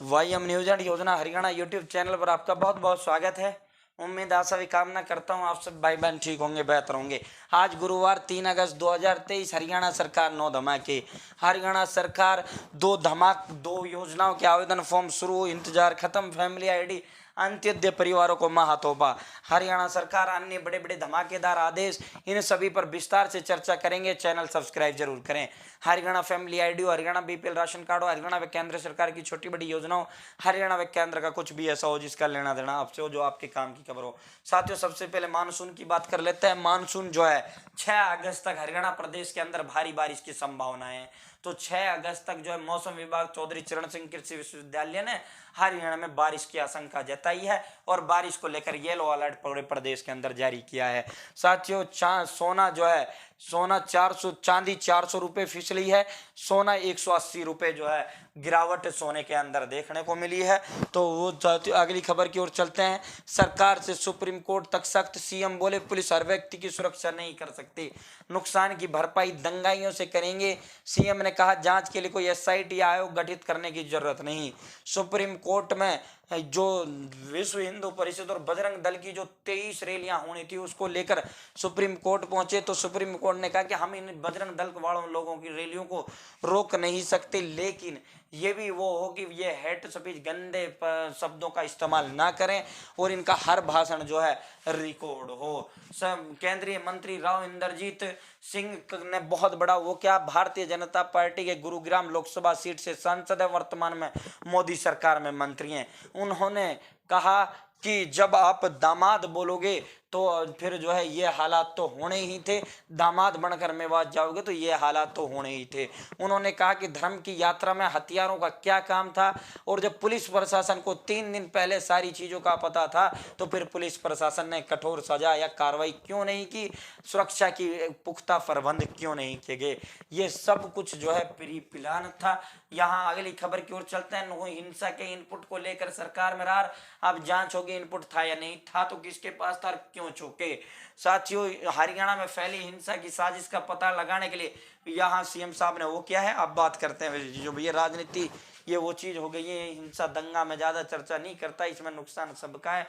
वाईएम news and योजना Haryana YouTube channel पर आपका बहुत बहुत स्वागत है। उम्मीद आशा भी कामना करता हूं आप सब भाई बहन ठीक होंगे, बेहतर होंगे। आज गुरुवार 3 अगस्त 2023 हरियाणा सरकार 9 धमाके। हरियाणा सरकार दो योजनाओं के आवेदन फॉर्म शुरू, इंतजार खत्म, फैमिली आईडी, अंत्योदय परिवारों को महातोहफा। हरियाणा सरकार अन्य बड़े बड़े धमाकेदार आदेश, इन सभी पर विस्तार से चर्चा करेंगे। चैनल सब्सक्राइब जरूर करें। Haryana family ID, Haryana BPL ration card, Haryana व केंद्र सरकार की छोटी बड़ी योजनाओं, हरियाणा व केंद्र का कुछ भी ऐसा हो जिसका लेना देना आपसे हो, जो आपके काम की खबर हो। साथियों, सबसे पहले मानसून की बात कर लेते हैं। मानसून जो है 6 अगस्त तक हरियाणा प्रदेश के अंदर भारी बारिश की संभावना है। तो 6 अगस्त तक जो है मौसम विभाग चौधरी चरण सिंह कृषि विश्वविद्यालय ने हरियाणा में बारिश की आशंका जताई है और बारिश को लेकर येलो अलर्ट पूरे प्रदेश के अंदर जारी किया है। साथियों, सोना जो है सोना 400, चांदी 400 रुपये फिसली है। सोना 180 रुपये जो है गिरावट सोने के अंदर देखने को मिली है। तो वो अगली खबर की ओर चलते हैं। सरकार से सुप्रीम कोर्ट तक सख्त, सीएम बोले पुलिस हर व्यक्ति की सुरक्षा नहीं कर सकती, नुकसान की भरपाई दंगाइयों से करेंगे। सीएम ने कहा जांच के लिए कोई एसआईटी आयोग गठित करने की जरूरत नहीं। सुप्रीम कोर्ट में जो विश्व हिंदू परिषद और बजरंग दल की जो 23 रैलियां होनी थी उसको लेकर सुप्रीम कोर्ट पहुंचे, तो सुप्रीम कोर्ट ने कहा कि हम इन बजरंग दल वालों लोगों की रैलियों को रोक नहीं सकते, लेकिन ये भी वो हो कि ये हेट स्पीच, गंदे शब्दों का इस्तेमाल ना करें और इनका हर भाषण जो है रिकॉर्ड हो। सब केंद्रीय मंत्री राव इंद्रजीत सिंह ने बहुत बड़ा वो क्या, भारतीय जनता पार्टी के गुरुग्राम लोकसभा सीट से सांसद है, वर्तमान में मोदी सरकार में मंत्री हैं। उन्होंने कहा कि जब आप दामाद बोलोगे तो फिर जो है ये हालात तो होने ही थे, दामाद बनकर मेवात जाओगे तो ये हालात तो होने ही थे। उन्होंने कहा कि धर्म की यात्रा में हथियारों का क्या काम था, और जब पुलिस प्रशासन को 3 दिन पहले सारी चीज़ों का पता था तो फिर पुलिस प्रशासन ने कठोर सजा या कार्रवाई क्यों नहीं की, सुरक्षा की पुख्ता प्रबंध क्यों नहीं किए गए। ये सब कुछ जो है प्री प्लान था। यहाँ अगली खबर की ओर चलते हैं। नो हिंसा के इनपुट को लेकर सरकार में रार, अब जांच होगी इनपुट था या नहीं था, तो किसके पास था, क्यों चूके। साथियों, हरियाणा में फैली हिंसा की साजिश का पता लगाने के लिए यहाँ सीएम साहब ने वो किया है। अब बात करते हैं जो भैया राजनीति, ये वो चीज हो गई है। हिंसा दंगा में ज्यादा चर्चा नहीं करता, इसमें नुकसान सबका है।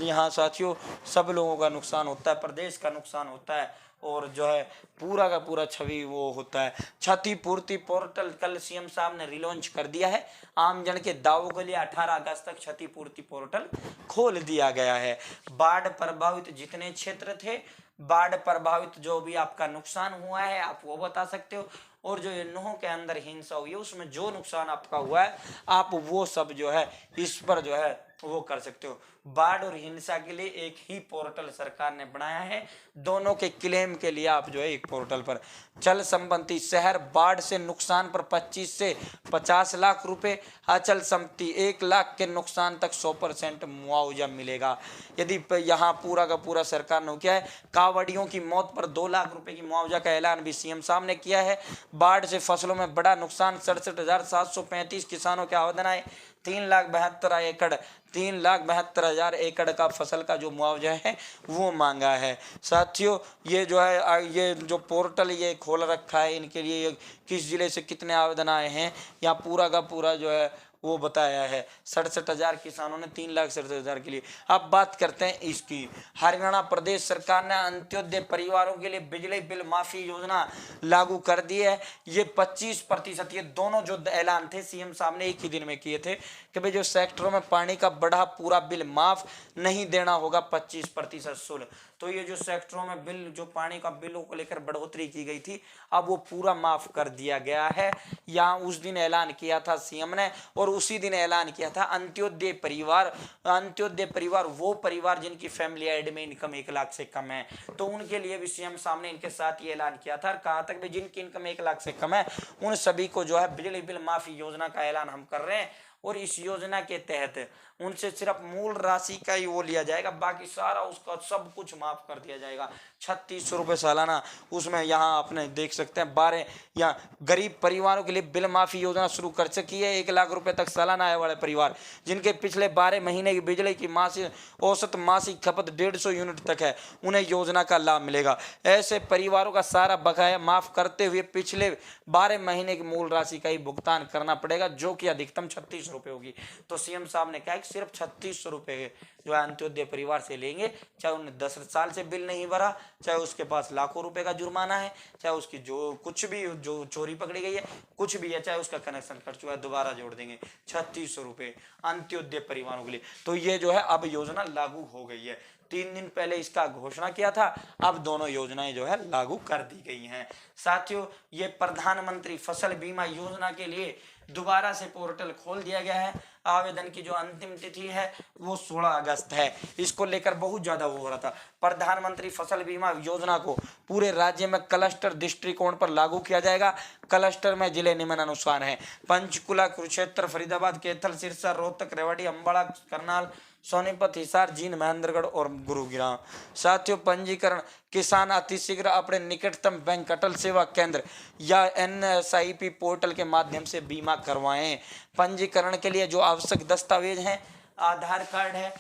यहाँ साथियों सब लोगों का नुकसान होता है, प्रदेश का नुकसान होता है और जो है पूरा का पूरा छवि वो होता है। क्षतिपूर्ति पोर्टल कल सीएम साहब ने रिलॉन्च कर दिया है। आमजन के दावों के लिए 18 अगस्त तक क्षतिपूर्ति पोर्टल खोल दिया गया है। बाढ़ प्रभावित जितने क्षेत्र थे, बाढ़ प्रभावित जो भी आपका नुकसान हुआ है आप वो बता सकते हो, और जो नूह के अंदर हिंसा हुई है उसमें जो नुकसान आपका हुआ है आप वो सब जो है इस पर जो है वो कर सकते हो। बाढ़ और हिंसा के लिए एक ही पोर्टल सरकार ने बनाया है, दोनों के क्लेम के लिए आप जो है एक पोर्टल पर। चल संपत्ति, शहर बाढ़ से नुकसान पर 25 से 50 लाख रुपए, अचल संपत्ति 1 लाख के नुकसान तक 100% मुआवजा मिलेगा। यदि यहाँ पूरा का पूरा सरकार ने किया है। कावड़ियों की मौत पर 2 लाख रुपए की मुआवजा का ऐलान भी सीएम साहब ने किया है। बाढ़ से फसलों में बड़ा नुकसान, 67,735 किसानों के आवेदन आए। 3,72,000 एकड़ का फसल का जो मुआवजा है वो मांगा है। साथियों, ये जो है ये जो पोर्टल ये खोल रखा है इनके लिए, किस जिले से कितने आवेदन आए हैं यहाँ पूरा का पूरा जो है वो बताया है। 67,000 किसानों ने 3,67,000 के लिए। अब बात करते हैं इसकी। हरियाणा प्रदेश सरकार ने अंत्योदय परिवारों के लिए बिजली बिल माफी योजना लागू कर दी है। ये 25%, ये दोनों जो ऐलान थे सीएम साहब ने एक ही दिन में किए थे कि भाई जो सेक्टरों में पानी का बढ़ा पूरा बिल माफ नहीं देना होगा 25% शुल्क। तो ये जो सेक्टरों में बिल, जो पानी का बिलों को लेकर बढ़ोतरी की गई थी, अब वो पूरा माफ कर दिया गया है। यहाँ उस दिन ऐलान किया था सीएम ने, और उसी दिन ऐलान किया था अंत्योदय परिवार। अंत्योदय परिवार वो परिवार जिनकी फैमिली आईडी में इनकम 1 लाख से कम है, तो उनके लिए भी सीएम सामने इनके साथ ये ऐलान किया था। कहा तक भी जिनकी इनकम 1 लाख से कम है उन सभी को जो है बिजली बिल माफी योजना का ऐलान हम कर रहे हैं, और इस योजना के तहत उनसे सिर्फ मूल राशि का ही वो लिया जाएगा, बाकी सारा उसका सब कुछ माफ कर दिया जाएगा। 3600 रुपये सालाना, उसमें यहाँ आपने देख सकते हैं 12 या गरीब परिवारों के लिए बिल माफी योजना शुरू कर सकी है। 1 लाख रुपए तक सालाना आय वाले परिवार जिनके पिछले 12 महीने की बिजली की औसत मासिक खपत 150 यूनिट तक है, उन्हें योजना का लाभ मिलेगा। ऐसे परिवारों का सारा बकाया माफ करते हुए पिछले 12 महीने की मूल राशि का ही भुगतान करना पड़ेगा, जो कि अधिकतम 3600 रुपए होगी। तो सीएम साहब ने कहा कि सिर्फ 3600 रुपए जो है अंत्योदय परिवार से लेंगे, चाहे उन्हें 10 साल से बिल नहीं भरा, चाहे उसके पास लाखों रुपए का जुर्माना है, चाहे उसकी जो कुछ भी जो चोरी पकड़ी गई है, कुछ भी है, चाहे उसका कनेक्शन कट चुका है, दोबारा जोड़ देंगे 3600 रुपए अंत्योदय परिवारों के लिए। तो ये जो है अब योजना लागू हो गई है। 3 दिन पहले इसका घोषणा किया था, अब दोनों योजनाएं जो है लागू कर दी गई हैं। साथियों, ये प्रधानमंत्री फसल बीमा योजना के लिए दोबारा से पोर्टल खोल दिया गया है। आवेदन की जो अंतिम तिथि है वो 16 अगस्त है। इसको लेकर बहुत ज्यादा वो हो रहा था। प्रधानमंत्री फसल बीमा योजना को पूरे राज्य में क्लस्टर दृष्टिकोण पर लागू किया जाएगा। क्लस्टर में जिले निम्नानुसार हैं: पंचकुला, कुरुक्षेत्र, फरीदाबाद, कैथल, सिरसा, रोहतक, रेवाड़ी, अम्बाड़ा, करनाल, सोनीपत, हिसार, जींद, महेंद्रगढ़ और गुरुग्राम। साथियों, पंजीकरण किसान अतिशीघ्र अपने निकटतम बैंक अटल सेवा केंद्र या NSIP पोर्टल के माध्यम से बीमा करवाएं। पंजीकरण के लिए जो आवश्यक दस्तावेज हैं: आधार कार्ड है,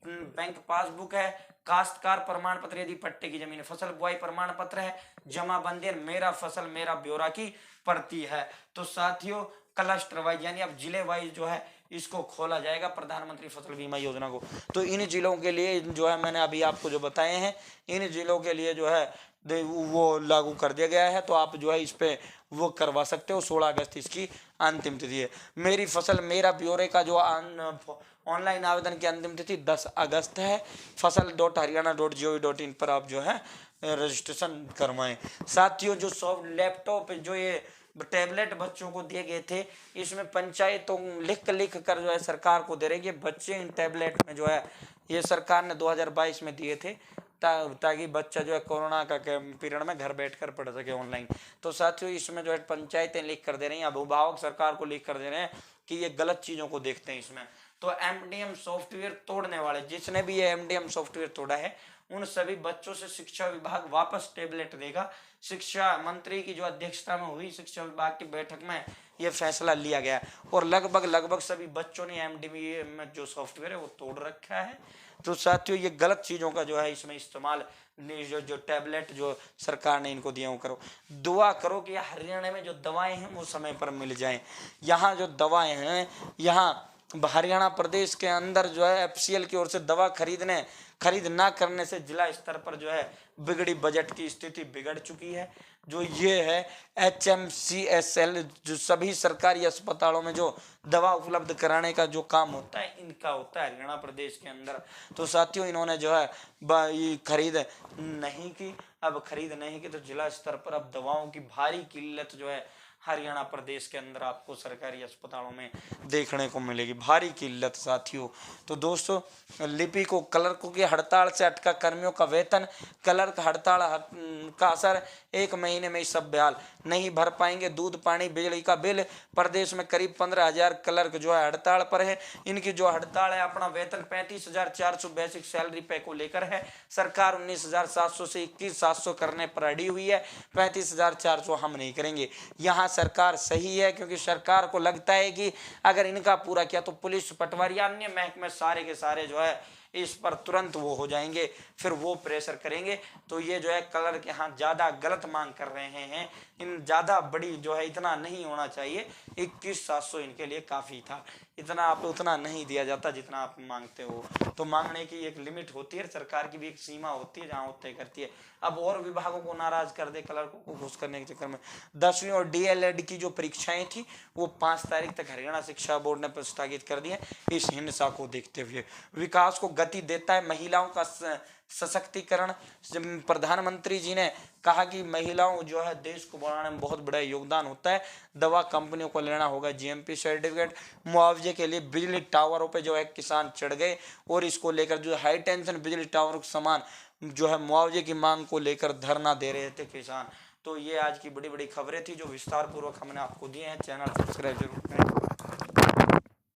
बैंक पासबुक है, काश्तकार प्रमाण पत्र यदि पट्टे की जमीन, फसल बुआई प्रमाण पत्र है, जमाबंदी, मेरा फसल मेरा ब्यौरा की प्रति है। तो साथियों, क्लस्टर वाइज यानी अब जिले वाइज जो है इसको खोला जाएगा प्रधानमंत्री फसल बीमा योजना को। तो इन जिलों के लिए जो है मैंने अभी आपको जो बताए हैं, इन जिलों के लिए जो है वो लागू कर दिया गया है। तो आप जो है इस पे वो करवा सकते हो। 16 अगस्त इसकी अंतिम तिथि है। मेरी फसल मेरा ब्यौरे का जो ऑनलाइन आवेदन की अंतिम तिथि 10 अगस्त है। फसल.haryana.gov.in पर आप जो है रजिस्ट्रेशन करवाएं। साथियों, जो सॉफ्ट लैपटॉप जो ये टैबलेट बच्चों को दिए गए थे, इसमें पंचायतों लिख कर जो है सरकार को दे रही है। बच्चे इन टैबलेट में जो है ये सरकार ने 2022 में दिए थे ताकि बच्चा जो है कोरोना का पीरियड में घर बैठकर पढ़ सके ऑनलाइन। तो साथियों, इसमें जो है पंचायतें लिख कर दे रही हैं, अभिभावक सरकार को लिख कर दे रहे हैं कि ये गलत चीज़ों को देखते हैं इसमें। तो MDM सॉफ्टवेयर तोड़ने वाले, जिसने भी ये MDM सॉफ्टवेयर तोड़ा है, उन सभी बच्चों से शिक्षा विभाग वापस टैबलेट देगा। शिक्षा मंत्री की जो अध्यक्षता में हुई शिक्षा विभाग की बैठक में यह फैसला लिया गया और लगभग सभी बच्चों ने MDM में जो सॉफ्टवेयर है वो तोड़ रखा है। तो साथियों, ये गलत चीज़ों का जो है इसमें इस्तेमाल जो टैबलेट जो सरकार ने इनको दिया वो करो। दुआ करो कि हरियाणा में जो दवाएं हैं वो समय पर मिल जाएं। यहाँ जो दवाएं हैं, यहाँ हरियाणा प्रदेश के अंदर जो है FCL की ओर से दवा खरीद ना करने से जिला स्तर पर जो है बिगड़ी बजट की स्थिति बिगड़ चुकी है। जो ये है HMCSL, जो सभी सरकारी अस्पतालों में जो दवा उपलब्ध कराने का जो काम होता है, इनका होता है हरियाणा प्रदेश के अंदर। तो साथियों, इन्होंने जो है खरीद नहीं की। अब खरीद नहीं की तो जिला स्तर पर अब दवाओं की भारी किल्लत जो है हरियाणा प्रदेश के अंदर आपको सरकारी अस्पतालों में देखने को मिलेगी, भारी किल्लत साथियों। तो दोस्तों, लिपिकों क्लर्कों की हड़ताल से अटका कर्मियों का वेतन। क्लर्क हड़ताल का असर, 1 महीने में सब बहाल, नहीं भर पाएंगे दूध पानी बिजली का बिल। प्रदेश में करीब 15,000 क्लर्क जो है हड़ताल पर है। इनकी जो हड़ताल है अपना वेतन 35,400 बेसिक सैलरी पे को लेकर है। सरकार 19,700 से 21,700 करने पर अड़ी हुई है। 35,400 हम नहीं करेंगे। यहाँ सरकार सही है, क्योंकि सरकार को लगता है कि अगर इनका पूरा किया तो पुलिस, पटवारी, अन्य महकमे सारे के सारे जो है इस पर तुरंत वो हो जाएंगे, फिर वो प्रेशर करेंगे। तो ये जो है क्लर्क यहाँ ज़्यादा गलत मांग कर रहे हैं। इन ज़्यादा बड़ी जो है इतना नहीं होना चाहिए। 21,700 इनके लिए काफ़ी था। इतना आप उतना नहीं दिया जाता जितना आप मांगते हो। तो मांगने की एक लिमिट होती है, सरकार की भी एक सीमा होती है जहाँ वो तय करती है। अब और विभागों को नाराज कर दे क्लर्कों को घुस करने के चक्कर में। 10वीं और DLED की जो परीक्षाएं थी वो 5 तारीख तक हरियाणा शिक्षा बोर्ड ने स्थगित कर दी है। इस हिंसा को देखते हुए विकास को गति देता है महिलाओं का सशक्तिकरण। प्रधानमंत्री जी ने कहा कि महिलाओं जो है देश को बढ़ाने में बहुत बड़ा योगदान होता है। दवा कंपनियों को लेना होगा GMP सर्टिफिकेट। मुआवजे के लिए बिजली टावरों पे जो है किसान चढ़ गए और इसको लेकर जो हाई टेंशन बिजली टावर के समान जो है मुआवजे की मांग को लेकर धरना दे रहे थे किसान। तो ये आज की बड़ी बड़ी खबरें थी जो विस्तार पूर्वक हमने आपको दिए हैं। चैनल सब्सक्राइब जरूर करें।